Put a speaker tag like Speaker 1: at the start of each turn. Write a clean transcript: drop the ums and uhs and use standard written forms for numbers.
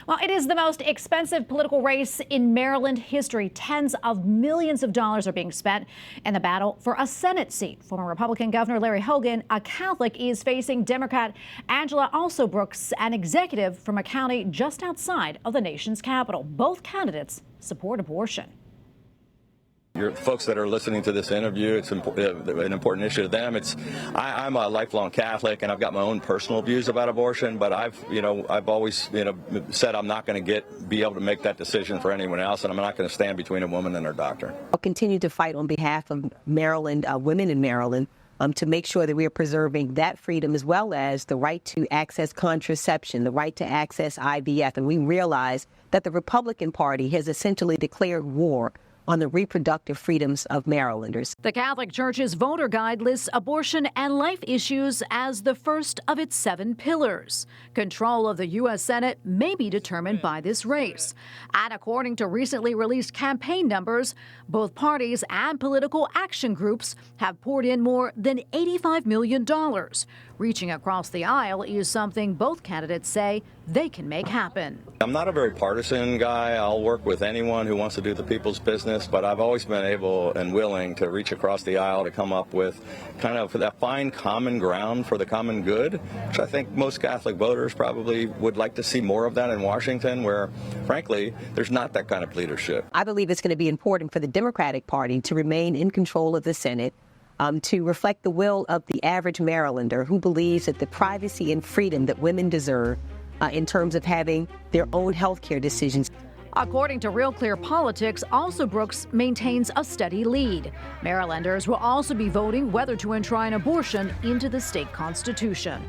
Speaker 1: Well, it is the most expensive political race in Maryland history. Tens of millions of dollars are being spent in the battle for a Senate seat. Former Republican Governor Larry Hogan, a Catholic, is facing Democrat Angela Alsobrooks, an executive from a county just outside of the nation's capital. Both candidates support abortion.
Speaker 2: Your folks that are listening to this interview, it's an important issue to them. I'm a lifelong Catholic, and I've got my own personal views about abortion. But I've always said I'm not going to be able to make that decision for anyone else, and I'm not going to stand between a woman and her doctor.
Speaker 3: I'll continue to fight on behalf of Maryland, women in Maryland, to make sure that we are preserving that freedom, as well as the right to access contraception, the right to access IVF. And we realize that the Republican Party has essentially declared war on the reproductive freedoms of Marylanders.
Speaker 1: The Catholic Church's voter guide lists abortion and life issues as the first of its 7 pillars. Control of the U.S. Senate may be determined by this race. And according to recently released campaign numbers, both parties and political action groups have poured in more than $85 million. Reaching across the aisle is something both candidates say they can make happen.
Speaker 2: I'm not a very partisan guy. I'll work with anyone who wants to do the people's business, but I've always been able and willing to reach across the aisle to come up with kind of that fine common ground for the common good, which I think most Catholic voters probably would like to see more of that in Washington, where, frankly, there's not that kind of leadership.
Speaker 3: I believe it's going to be important for the Democratic Party to remain in control of the Senate, to reflect the will of the average Marylander who believes that the privacy and freedom that women deserve in terms of having their own health care decisions.
Speaker 1: According to Real Clear Politics, Alsobrooks maintains a steady lead. Marylanders will also be voting whether to enshrine abortion into the state constitution.